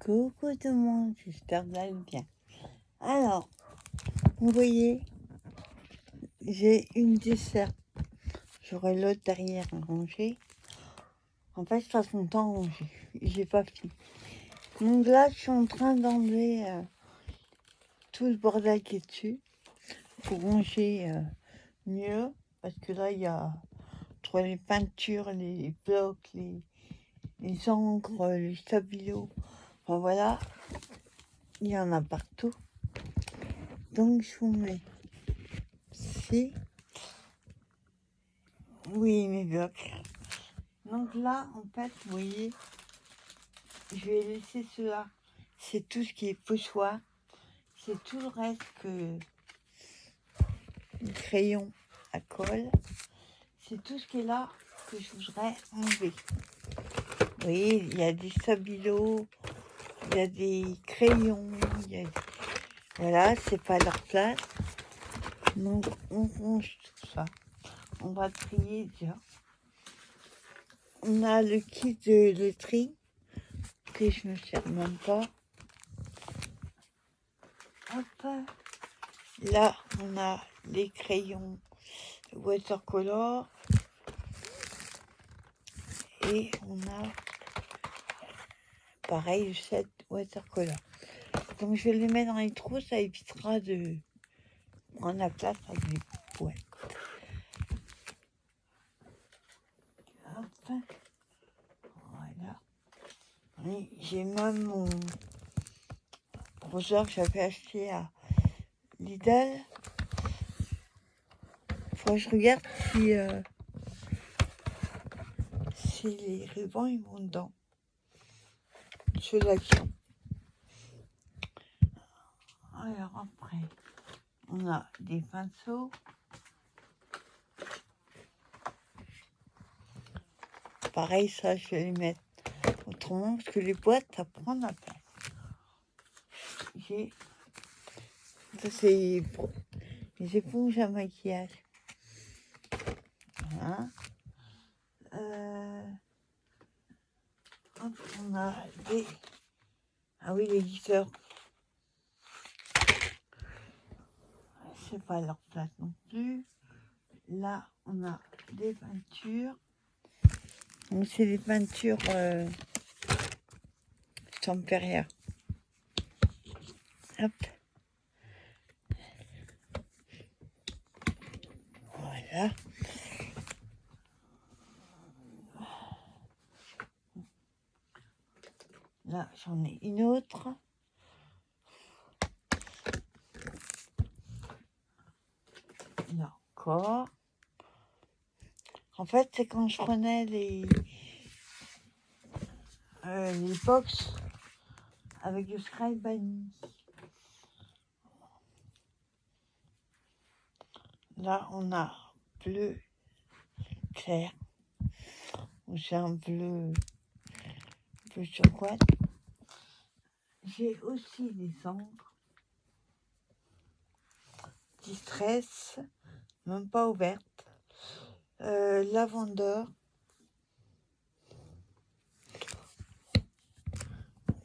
Coucou tout le monde, j'espère que vous allez bien. Alors, vous voyez, j'ai une dessert. J'aurai l'autre derrière à ranger. En fait, je passe mon temps à ranger. J'ai pas fini. Donc là, je suis en train d'enlever tout le bordel qui est dessus pour ranger mieux. Parce que là, il y a entre les peintures, les blocs, les encres, les stabilos. Enfin voilà, il y en a partout. Donc je vous mets ici. Oui, mes blocs. Donc là, en fait, vous voyez, je vais laisser cela. C'est tout ce qui est pochoir. C'est tout le reste que le crayon à colle. C'est tout ce qui est là que je voudrais enlever. Vous voyez, il y a des stabilos, il y a des crayons, il y a... Voilà, c'est pas leur place. Donc, on range tout ça. On va trier déjà. On a le kit de tri que je ne sers même pas. Hop. Là, on a les crayons watercolor. Et on a, pareil, le set watercolor. Donc, je vais les mettre dans les trous. Ça évitera de prendre la place avec les poubelles. Hop. Voilà. Et j'ai même mon brosseur que j'avais acheté à Lidl. Faut que je regarde si les rubans ils vont dedans. Ceux-là qui ont. Alors après, on a des pinceaux. Pareil, ça, je vais les mettre autrement parce que les boîtes, ça prend la place. J'ai. Ça, c'est les éponges à maquillage. Voilà. Hop, on a des. Ah oui, les lisseurs. C'est pas leur place non plus. Là, on a des peintures. Donc, c'est des peintures Tempéria. Hop. Voilà. Là, j'en ai une autre. Là encore. En fait, c'est quand je prenais les box avec du Scribe Vanille. Là, on a bleu clair. J'ai un bleu turquoise. J'ai aussi des encres. Distress, même pas ouverte. Lavandeur.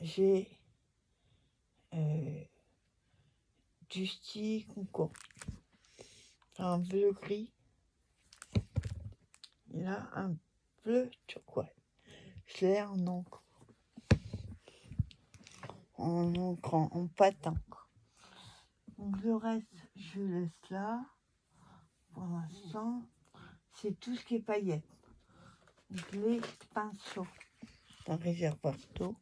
J'ai du stick concours. Un bleu gris. Il a un bleu turquoise. Je l'ai en encre. En pâte encre. Donc le reste, je laisse là. Pour l'instant, c'est tout ce qui est paillettes. Donc les pinceaux d'un réservoir d'eau.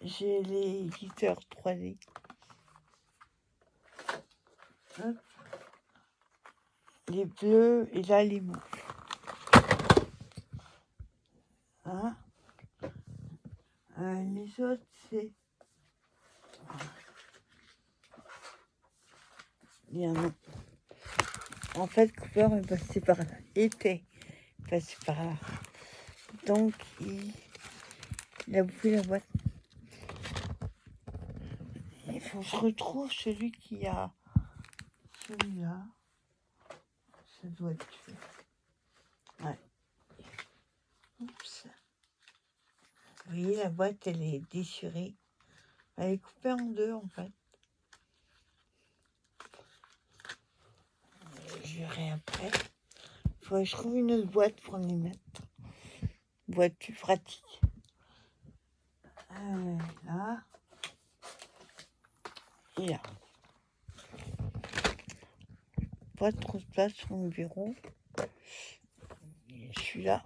J'ai les glitters 3D. Hop. Les bleus et là les mauves. Hein, les autres, c'est... Il y en a. En fait, Cooper est passé par là. Était passé par là. Donc, il a bouffé la boîte. Il faut que je retrouve celui qui a... Celui-là. Ça doit être celui. Ouais. Oups. voyez, la boîte, elle est déchirée. Elle est coupée en deux, en fait. Je verrai après. Il faudrait que je trouve une autre boîte pour les mettre. Boîte plus pratique. Là. Et là. Pas trop de place sur mon bureau. Je suis là.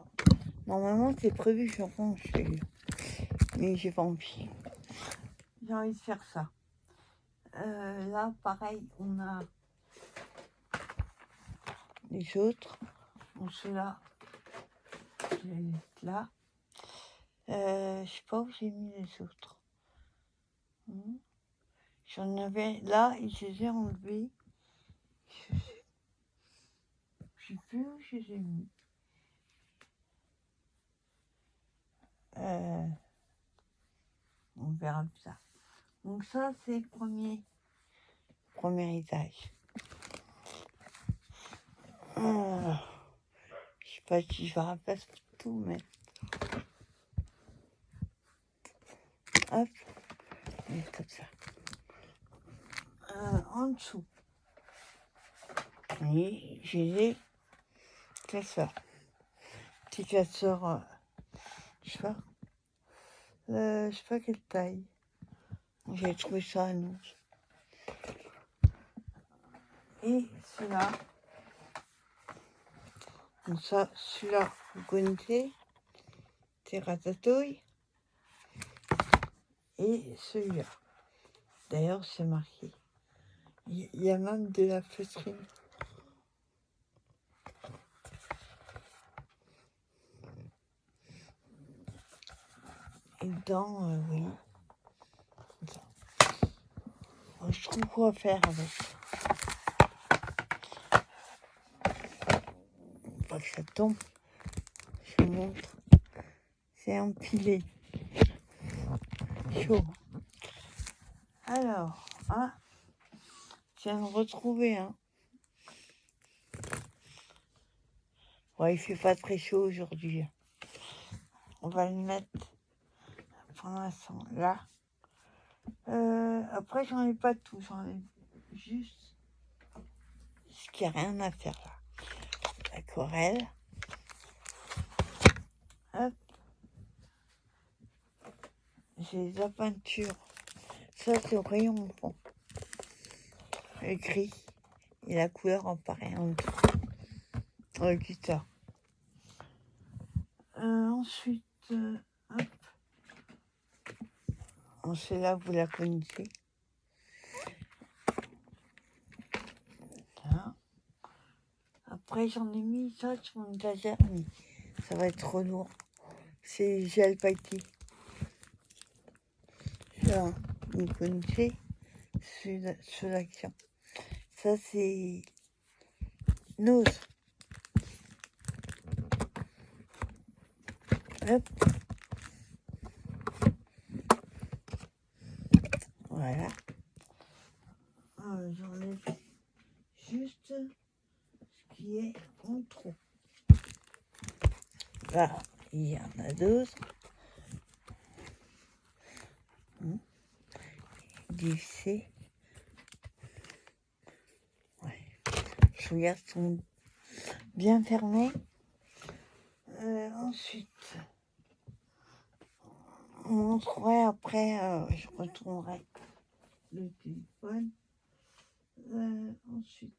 Normalement, c'est prévu que je range celui-là. Mais j'ai pas envie. J'ai envie de faire ça. Là, pareil, on a les autres. Bon, ceux-là, je les laisse là. Je sais pas où j'ai mis les autres. J'en avais là et je les ai enlevés. Je sais plus où je les ai mis. On verra plus ça. Donc ça, c'est le premier étage. Je sais pas si je vais la place pour tout, mais... Hop, et comme ça. En dessous. Et j'ai les classeurs. Petits classeurs, je sais pas quelle taille. J'ai trouvé ça à nous. Et celui-là. Donc ça, celui-là, vous connaissez. C'est Ratatouille. Et celui-là. D'ailleurs, c'est marqué. Il y a même de la feutrine. Et dedans, oui. Je trouve quoi faire avec. Pas que ça tombe. Je vous montre. C'est empilé. Chaud. Alors, je viens de retrouver, Ouais, il fait pas très chaud aujourd'hui. On va le mettre pour l'instant là. Après, j'en ai pas tout. J'en ai juste ce qui a rien à faire là. L'aquarelle. Hop. J'ai la peinture. Ça, c'est au rayon fond. Le gris. Et la couleur apparaît en dessous. Le guitare. Ensuite, hop. Celle-là, vous la connaissez. Voilà. Après, j'en ai mis ça sur mon étagère, mais ça va être trop lourd. C'est gel pailleté. Ça, vous connaissez. Ceux d'action. Ça, c'est Nose. Hop. Voilà. J'enlève juste ce qui est en trop. Là, il y en a d'autres. Glisser. Ouais. Je regarde, sont bien fermés. Ensuite, on montrerait après, je retournerai le téléphone. Ensuite,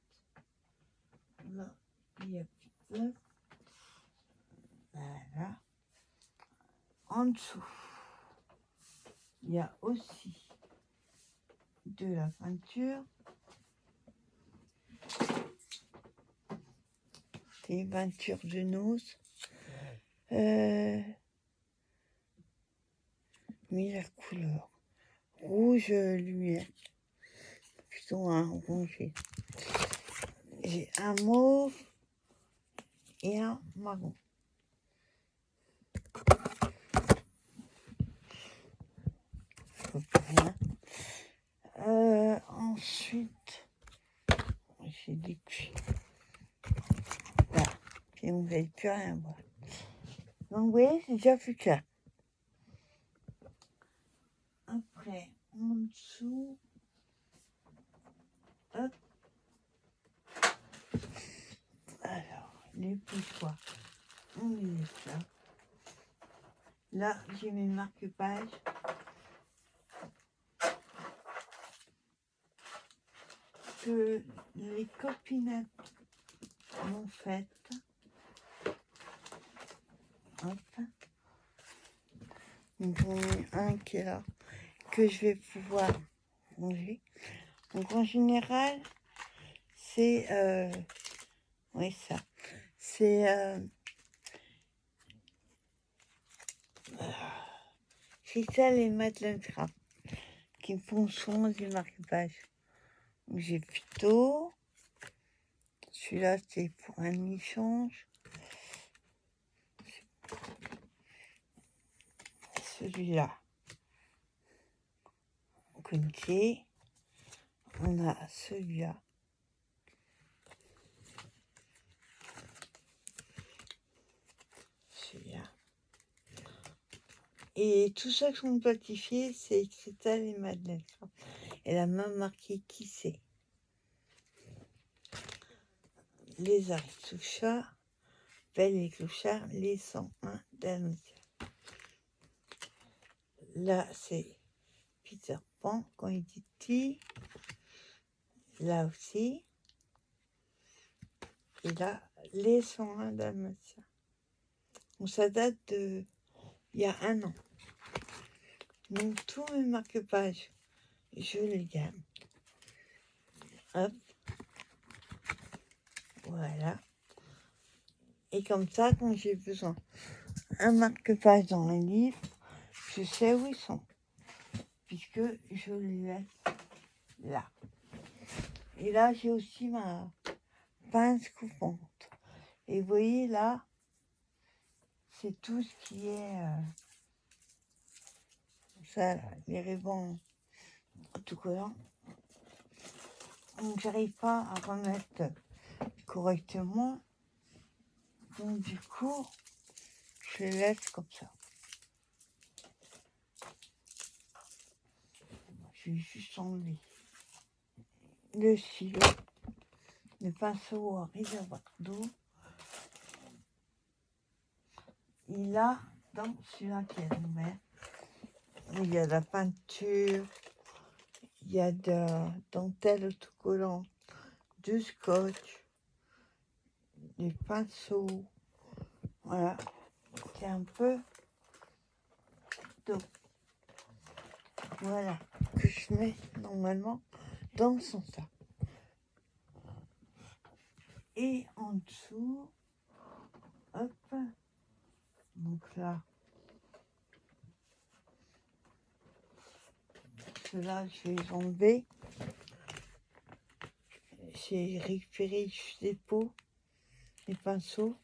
là, il y a plus de place. Voilà. En dessous, il y a aussi de la peinture. Des peintures de Nose. Mais la couleur rouge lumière. Plutôt un rongé. J'ai un mauve et un marron. Ensuite, j'ai des cuits. Là, et vous n'allez plus rien voir. Donc, vous voyez, c'est déjà plus clair. Après, en dessous, hop. Alors, les poussoirs, on les laisse là. Là, j'ai mes marque-pages. Que les copinettes m'ont faites. Hop. Donc j'en ai un qui est là, que je vais pouvoir ranger. Donc en général, c'est oui ça. C'est ça les Madeleine Scrap qui me font souvent du marque-page. Donc j'ai plutôt. Celui-là c'est pour un échange. Celui-là. Vous connaissez. On a celui-là. Celui-là. Et tout ça qui sont plastifiés, c'est ça les Madeleine. Elle a même marqué qui c'est. Les Aritouchas, Belle et Clochard, les 101 Dalmatiens. Là, c'est Peter Pan quand il dit petit. Là aussi. Et là, les 101 Dalmatiens. Donc ça date de il y a 1 an. Donc tous mes marque-pages, je les garde. Hop. Voilà. Et comme ça, quand j'ai besoin un marque-page dans un livre, je sais où ils sont. Puisque je les laisse là. Et là, j'ai aussi ma pince coupante. Et vous voyez là, c'est tout ce qui est ça, là, les rubans autocollants. Donc j'arrive pas à remettre correctement. Donc du coup, je les laisse comme ça. Je vais juste enlever le stylo, le pinceau à réservoir d'eau. Et là, dans celui-là qui est ouvert, il y a de la peinture, il y a de dentelle autocollant, du scotch, des pinceaux, voilà, c'est un peu d'eau. Voilà, que je mets normalement dans son sac. Et en dessous, hop, donc là, ceux-là, je vais les enlever. J'ai récupéré juste les pots, les pinceaux.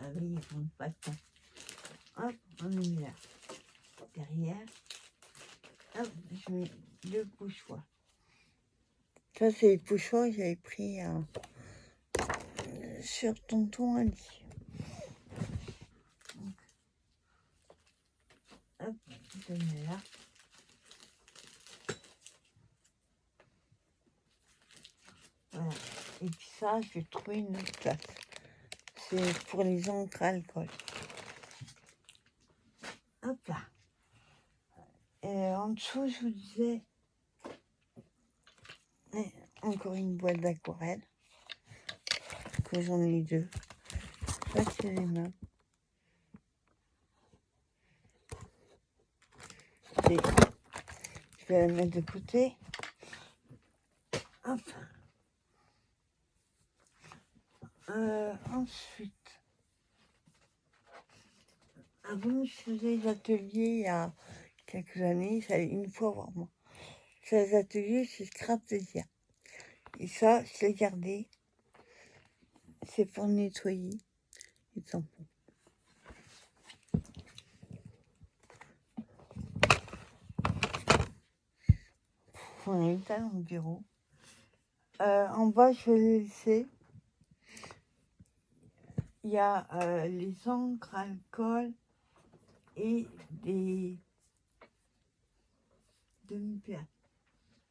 Ah oui, ils font pas de temps. Hop, on est là. Derrière, hop, je mets le pochoir. Ça, c'est les pochoirs que j'avais pris sur Tonton Ali. Donc, hop, je mets là. Voilà. Et puis ça, je vais trouver une autre place. C'est pour les encres à alcool. Hop là. Et en dessous, je vous disais, encore une boîte d'aquarelle, que j'en ai 2. Ça, c'est les mêmes. Et je vais la mettre de côté. Hop. Ensuite, avant, je faisais des ateliers il y a quelques années, j'allais une fois voir moi. Je faisais des ateliers chez Scrap Plaisir. Et ça, je l'ai gardé. C'est pour nettoyer les tampons. On a éteint dans le bureau. En bas, je vais le laisser. Il y a les encres, alcool et des demi-perles.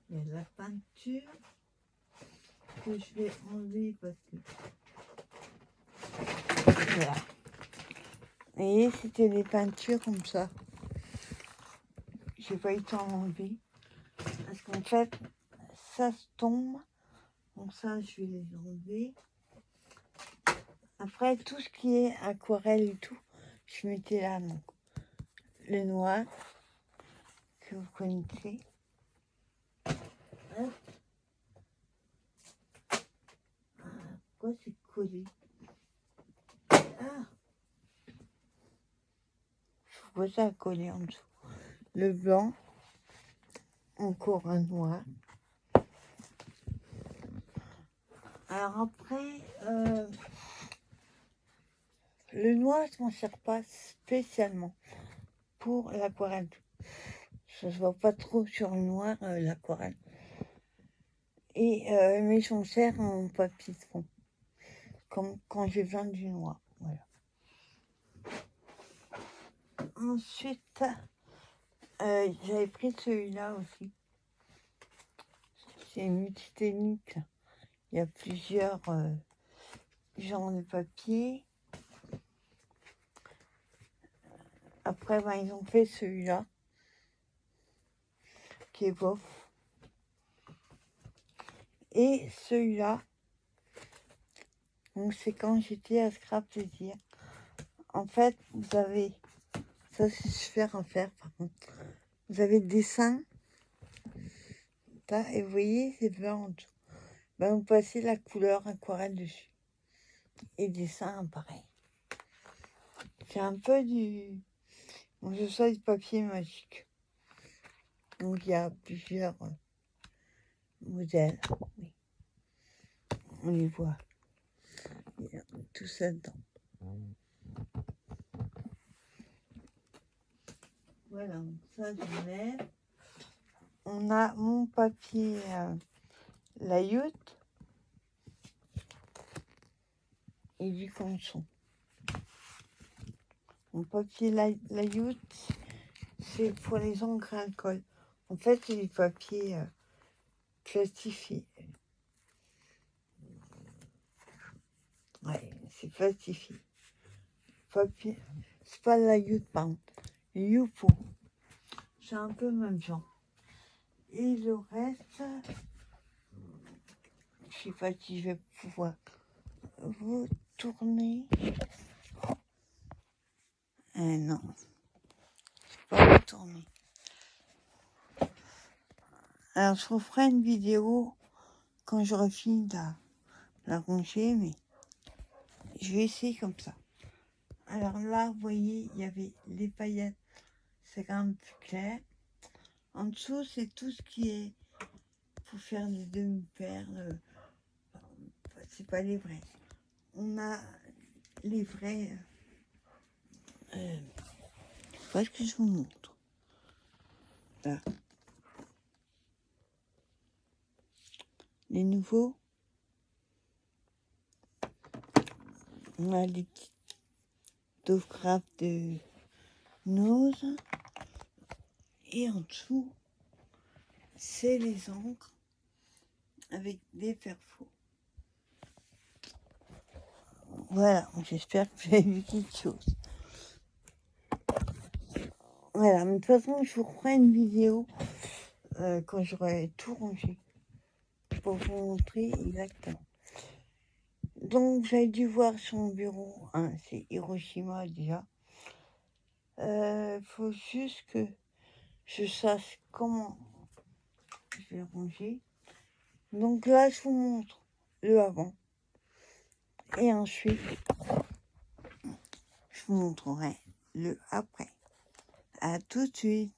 Il y a de la peinture que je vais enlever parce que... Voilà. Vous voyez, c'était des peintures comme ça. J'ai pas eu le temps d'enlever. Parce qu'en fait, ça se tombe. Donc ça, je vais les enlever. Après, tout ce qui est aquarelle et tout, je mettais là. Donc, le noir, que vous connaissez. Hop. Pourquoi c'est collé? Ah! Pourquoi ça a collé en dessous? Le blanc, encore un noir. Alors après, le noir, je m'en sers pas spécialement pour l'aquarelle. Ça se voit pas trop sur le noir, l'aquarelle. Et mais j'en sers en papier de fond, comme quand j'ai besoin du noir. Voilà. Ensuite, j'avais pris celui-là aussi. C'est multitechnique. Il y a plusieurs genres de papier. Après, ben, ils ont fait celui-là, qui est bof. Et celui-là, donc c'est quand j'étais à Scrap Plaisir. En fait, vous avez, ça c'est super à faire par contre, vous avez le dessin, là, et vous voyez, c'est blanc en dessous. Ben, vous passez la couleur aquarelle dessus. Et le dessin, pareil. C'est un peu du... Donc, je sais du papier magique. Donc, il y a plusieurs modèles. Oui. On les voit. Il y a tout ça dedans. Voilà, donc ça, je mets. On a mon papier layout et du canson. Mon papier layout, c'est pour les encres à alcool. En fait, c'est du papier plastifié. Ouais, c'est plastifié. Papier, c'est pas layout, pardon. Youpo. C'est un peu le même genre. Et le reste, je sais pas si je vais pouvoir vous tourner. Non, je peux pas vous tourner. Alors, je referai une vidéo quand j'aurai fini de la ranger, mais je vais essayer comme ça. Alors là, vous voyez, il y avait les paillettes, c'est quand même plus clair. En dessous, c'est tout ce qui est pour faire des demi-perles. C'est pas les vrais. On a les vrais. Parce que je vous montre. Là. Les nouveaux. On a les petits autographes de Nose. Et en dessous, c'est les encres avec des perfos. Voilà, j'espère que vous avez vu quelque chose. Voilà, mais de toute façon, je vous ferai une vidéo quand j'aurai tout rangé pour vous montrer exactement. Donc, vous avez dû voir sur mon bureau, hein, c'est Hiroshima déjà. Faut juste que je sache comment je vais ranger. Donc là, je vous montre le avant. Et ensuite, je vous montrerai le après. À tout de suite.